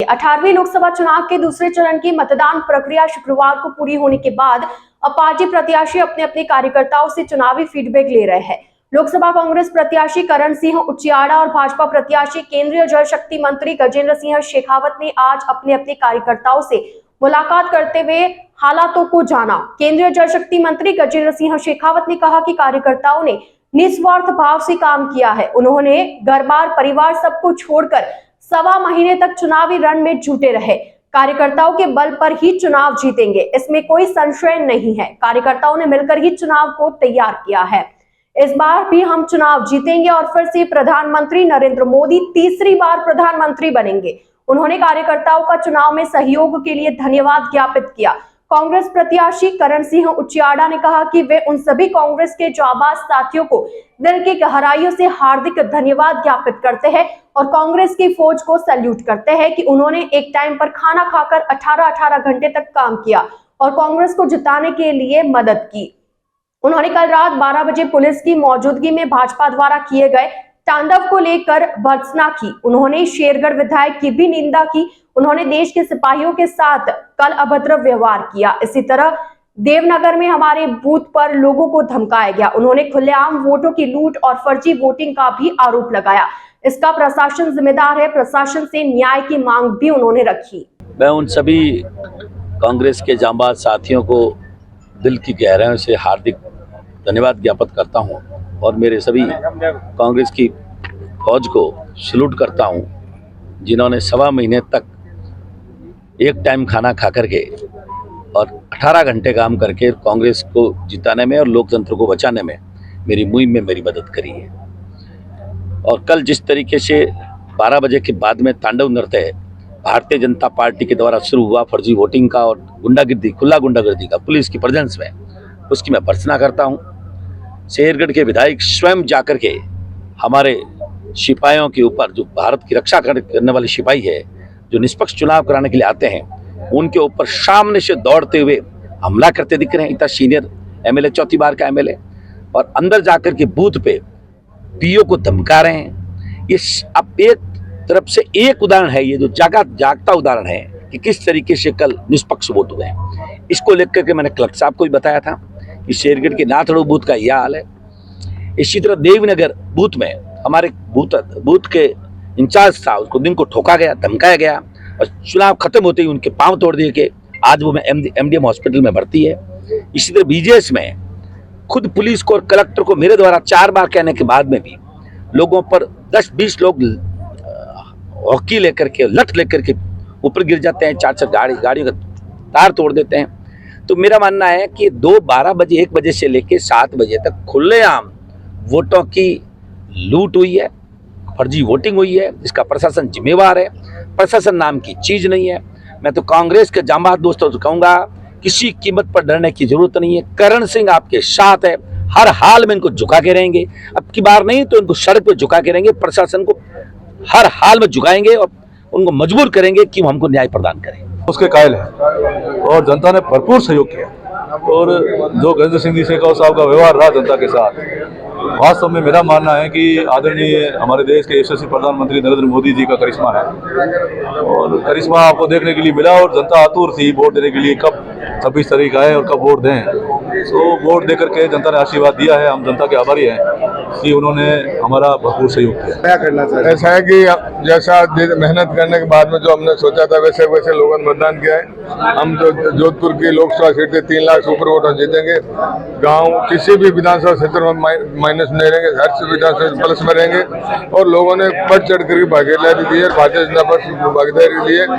18वीं लोकसभा चुनाव के दूसरे चरण की मतदान प्रक्रिया शुक्रवार को पूरी होने के बाद अब पार्टी प्रत्याशी अपने अपने कार्यकर्ताओं से चुनावी फीडबैक ले रहे हैं। लोकसभा कांग्रेस प्रत्याशी करण सिंह उचियाड़ा और भाजपा प्रत्याशी केंद्रीय जल शक्ति मंत्री गजेंद्र सिंह शेखावत ने आज अपने अपने कार्यकर्ताओं से मुलाकात करते हुए हालातों को जाना। केंद्रीय जल शक्ति मंत्री गजेंद्र सिंह शेखावत ने कहा कि कार्यकर्ताओं ने निस्वार्थ भाव से काम किया है। उन्होंने घर बार परिवार सबको छोड़कर 1.25 महीने तक चुनावी रण में जुटे रहे। कार्यकर्ताओं के बल पर ही चुनाव जीतेंगे, इसमें कोई संशय नहीं है। कार्यकर्ताओं ने मिलकर ही चुनाव को तैयार किया है। इस बार भी हम चुनाव जीतेंगे और फिर से प्रधानमंत्री नरेंद्र मोदी तीसरी बार प्रधानमंत्री बनेंगे। उन्होंने कार्यकर्ताओं का चुनाव में सहयोग के लिए धन्यवाद ज्ञापित किया। कांग्रेस प्रत्याशी करण सिंह उचियाड़ा ने कहा कि वे उन सभी कांग्रेस के जाबाज साथियों को दिल की गहराइयों से हार्दिक धन्यवाद ज्ञापित करते हैं और कांग्रेस की फौज को सैल्यूट करते हैं कि उन्होंने एक टाइम पर खाना खाकर 18-18 घंटे तक काम किया और कांग्रेस को जिताने के लिए मदद की। उन्होंने कल रात 12 बजे पुलिस की मौजूदगी में भाजपा द्वारा किए गए तांडव को लेकर भर्त्सना की। उन्होंने शेरगढ़ विधायक की भी निंदा की। उन्होंने देश के सिपाहियों के साथ कल अभद्र व्यवहार किया। इसी तरह देवनगर में हमारे बूथ पर लोगों को धमकाया गया। उन्होंने खुलेआम वोटों की लूट और फर्जी वोटिंग का भी आरोप लगाया। इसका प्रशासन जिम्मेदार है। प्रशासन से न्याय की मांग भी उन्होंने रखी। मैं उन सभी कांग्रेस के जांबाज साथियों को दिल की गहराइयों से हार्दिक धन्यवाद ज्ञापित करता हूं और मेरे सभी कांग्रेस की फौज को सैल्यूट करता हूं, जिन्होंने 1.25 महीने तक एक टाइम खाना खा करके और 18 घंटे काम करके कांग्रेस को जिताने में और लोकतंत्र को बचाने में मेरी मुहिम में मेरी मदद करी है। और कल जिस तरीके से 12 बजे के बाद में तांडव नृत्य भारतीय जनता पार्टी के द्वारा शुरू हुआ, फर्जी वोटिंग का और गुंडागिर्दी, खुला गुंडागिर्दी का पुलिस की प्रेजेंस में, उसकी मैं भर्त्सना करता हूं। शेरगढ़ के विधायक स्वयं जाकर के हमारे सिपाहियों के ऊपर, जो भारत की रक्षा करने वाले सिपाही है, जो निष्पक्ष चुनाव कराने के लिए आते हैं, उनके ऊपर सामने से दौड़ते हुए हमला करते दिख रहे हैं। इतना सीनियर एमएलए, चौथी बार का एमएलए, और अंदर जाकर के बूथ पे पीओ को धमका रहे हैं। ये अब एक तरफ से एक उदाहरण है, ये जो जागता उदाहरण है कि किस तरीके से कल निष्पक्ष वोट हुए हैं। इसको लेकर के मैंने क्लर्क साहब को भी बताया था कि शेरगढ़ के नाथड़ो बूथ का यह हाल है। इसी तरह देवनगर बूथ में हमारे बूथ के इंचार्ज था, उसको दिन को ठोका गया, धमकाया गया और चुनाव खत्म होते ही उनके पांव तोड़ दिए गए। आज वो एमडीएम हॉस्पिटल में भर्ती है। इसी तरह बीजेएस में खुद पुलिस को और कलेक्टर को मेरे द्वारा 4 बार कहने के बाद में भी लोगों पर 10-20 लोग हॉकी लेकर के, लठ लेकर के ऊपर गिर जाते हैं, 4 गाड़ियों का तार तोड़ देते हैं। तो मेरा मानना है कि 12 बजे 1 बजे से लेकर 7 बजे तक खुलेआम वोटों की लूट हुई है, फर्जी वोटिंग हुई है। इसका प्रशासन जिम्मेवार है। प्रशासन नाम की चीज नहीं है। मैं तो कांग्रेस के जांबाज दोस्तों से कहूंगा, किसी कीमत पर डरने की जरूरत नहीं है। करण सिंह आपके साथ है, हर हाल में इनको झुका के रहेंगे। अब की बार नहीं तो इनको सड़क पर झुका के रहेंगे। प्रशासन को हर हाल में झुकाएंगे और उनको मजबूर करेंगे कि वो हमको न्याय प्रदान करें। उसके कायल है और जनता ने भरपूर सहयोग किया। और जो गजेंद्र सिंह जी शेखावत साहब का व्यवहार रहा जनता के साथ, वास्तव में मेरा मानना है कि आदरणीय हमारे देश के यशस्वी प्रधानमंत्री नरेंद्र मोदी जी का करिश्मा है। और करिश्मा आपको देखने के लिए मिला और जनता आतुर थी वोट देने के लिए, कब 26 तारीख आए और कब वोट दें। तो वोट देकर के जनता ने आशीर्वाद दिया है। हम जनता के आभारी हैं कि उन्होंने हमारा भरपूर सहयोग किया। क्या करना चाहिए? ऐसा है कि जैसा मेहनत करने के बाद में जो हमने सोचा था वैसे लोगों ने मतदान किया है। हम जो जोधपुर की लोकसभा सीट 3 लाख से ऊपर वोट जीतेंगे। गाँव किसी भी विधानसभा क्षेत्र में माइनस नहीं रहेंगे, हर विधानसभा प्लस में रहेंगे। और लोगों ने बढ़ चढ़ कर भागीदारी दी है, भारतीय जनता पार्टी भागीदारी दी है।